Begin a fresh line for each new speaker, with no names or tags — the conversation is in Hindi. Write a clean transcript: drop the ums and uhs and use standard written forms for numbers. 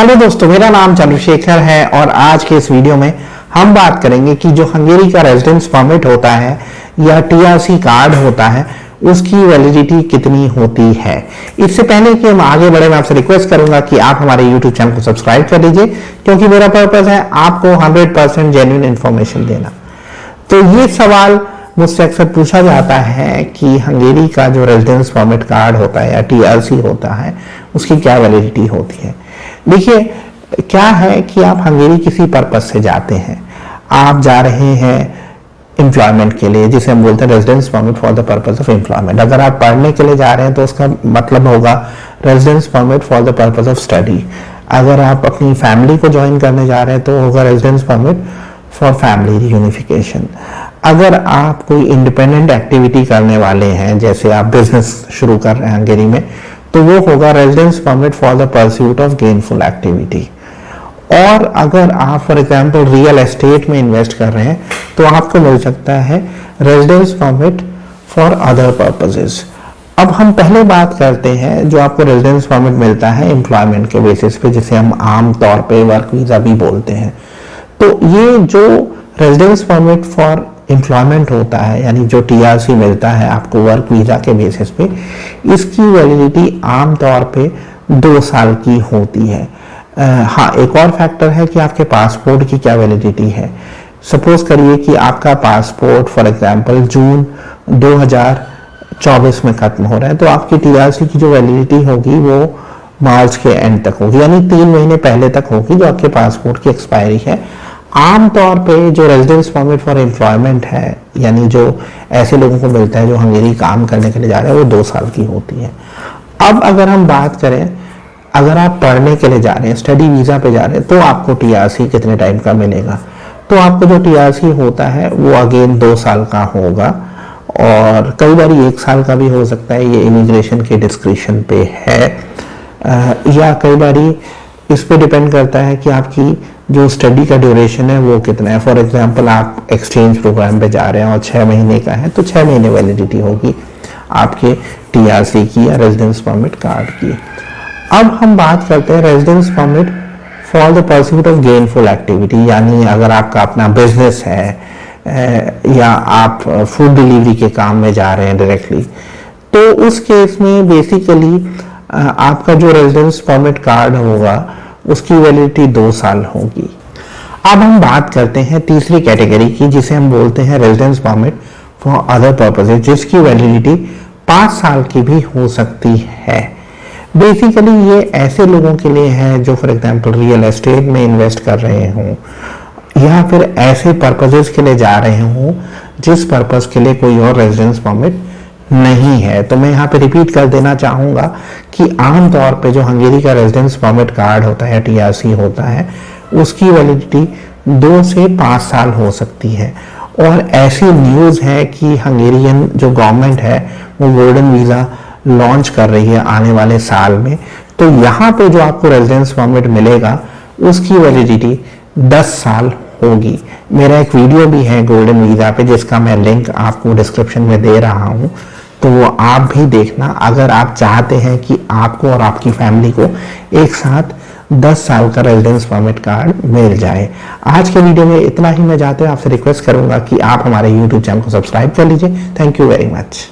हेलो दोस्तों, मेरा नाम चंद्रशेखर है और आज के इस वीडियो में हम बात करेंगे कि जो हंगेरी का रेजिडेंस परमिट होता है या टीआरसी कार्ड होता है उसकी वैलिडिटी कितनी होती है। इससे पहले कि हम आगे बढ़े, मैं आपसे रिक्वेस्ट करूंगा कि आप हमारे यूट्यूब चैनल को सब्सक्राइब कर लीजिए, क्योंकि मेरा पर्पस है आपको 100% जेन्युइन इंफॉर्मेशन देना। तो ये सवाल मुझसे अक्सर पूछा जाता है कि हंगेरी का जो रेजिडेंस परमिट कार्ड होता है या टीआरसी होता है उसकी क्या वैलिडिटी होती है। देखिए, क्या है कि आप हंगेरी किसी पर्पस से जाते हैं, आप जा रहे हैं एम्प्लॉयमेंट के लिए, जिसे हम बोलते हैं residence permit for the purpose of employment. अगर आप पढ़ने के लिए जा रहे हैं तो उसका मतलब होगा residence permit for the purpose of study. अगर आप अपनी फैमिली को ज्वाइन करने जा रहे हैं तो होगा रेजिडेंस परमिट फॉर फैमिली रियूनिफिकेशन। अगर आप कोई इंडिपेंडेंट एक्टिविटी करने वाले हैं, जैसे आप बिजनेस शुरू कर रहे हैं हंगेरी में, तो वो होगा residence permit for the pursuit of gainful activity. और अगर आप फॉर एग्जांपल रियल एस्टेट में इन्वेस्ट कर रहे हैं तो आपको मिल सकता है residence permit for other purposes. अब हम पहले बात करते हैं जो आपको रेजिडेंस परमिट मिलता है एम्प्लॉयमेंट के बेसिस पे, जिसे हम आम तौर पे वर्क वीजा भी बोलते हैं। तो ये जो रेजिडेंस परमिट फॉर एम्प्लॉयमेंट होता है, यानी जो टीआरसी मिलता है आपको वर्क वीजा के बेसिस पे, इसकी वैलिडिटी आमतौर पे 2 साल की होती है। हाँ, एक और फैक्टर है कि आपके पासपोर्ट की क्या वैलिडिटी है। सपोज करिए कि आपका पासपोर्ट फॉर एग्जांपल जून 2024 में खत्म हो रहा है, तो आपकी टीआरसी की जो वैलिडिटी होगी वो मार्च के एंड तक होगी, यानी 3 महीने पहले तक होगी जो आपके पासपोर्ट की एक्सपायरी है। आमतौर पे जो रेजिडेंस परमिट फॉर एम्प्लॉयमेंट है, यानी जो ऐसे लोगों को मिलता है जो हंगेरी काम करने के लिए जा रहे हैं, वो 2 साल की होती है। अब अगर हम बात करें, अगर आप पढ़ने के लिए जा रहे हैं, स्टडी वीजा पे जा रहे हैं, तो आपको टीआरसी कितने टाइम का मिलेगा। तो आपको जो टीआरसी होता है वो अगेन 2 साल का होगा, और कई बार 1 साल का भी हो सकता है। ये इमिग्रेशन के डिस्क्रिप्शन पे है, या कई बार इस पे डिपेंड करता है कि आपकी जो स्टडी का ड्यूरेशन है वो कितना है। फॉर एग्जांपल आप एक्सचेंज प्रोग्राम पे जा रहे हैं और 6 महीने का है, तो 6 महीने वैलिडिटी होगी आपके टीआरसी की या रेजिडेंस परमिट कार्ड की। अब हम बात करते हैं residence permit for the pursuit of gainful activity, यानी अगर आपका अपना बिजनेस है या आप फूड डिलीवरी के काम में जा रहे हैं डायरेक्टली, तो उस केस में बेसिकली आपका जो रेजिडेंस परमिट कार्ड होगा उसकी वैलिडिटी 2 साल होगी। अब हम बात करते हैं तीसरी कैटेगरी की, जिसे हम बोलते हैं residence permit for other purposes, जिसकी वैलिडिटी 5 साल की भी हो सकती है। बेसिकली ये ऐसे लोगों के लिए है जो फॉर एग्जांपल रियल एस्टेट में इन्वेस्ट कर रहे हों, या फिर ऐसे पर्पसेस के लिए जा रहे हों जिस पर्पस के लिए कोई और रेजिडेंस परमिट नहीं है। तो मैं यहाँ पे रिपीट कर देना चाहूंगा कि आमतौर पे जो हंगेरी का रेजिडेंस परमिट कार्ड होता है, टीआरसी होता है, उसकी वैलिडिटी 2 से 5 साल हो सकती है। और ऐसी न्यूज है कि हंगेरियन जो गवर्नमेंट है वो गोल्डन वीजा लॉन्च कर रही है आने वाले साल में। तो यहाँ पे जो आपको रेजिडेंस परमिट मिलेगा उसकी वैलिडिटी 10 साल होगी। मेरा एक वीडियो भी है गोल्डन वीजा पे, जिसका मैं लिंक आपको डिस्क्रिप्शन में दे रहा हूँ, तो वो आप भी देखना अगर आप चाहते हैं कि आपको और आपकी फैमिली को एक साथ 10 साल का रेजिडेंस परमिट कार्ड मिल जाए। आज के वीडियो में इतना ही। मैं चाहते हैं आपसे रिक्वेस्ट करूंगा कि आप हमारे यूट्यूब चैनल को सब्सक्राइब कर लीजिए। Thank you very much.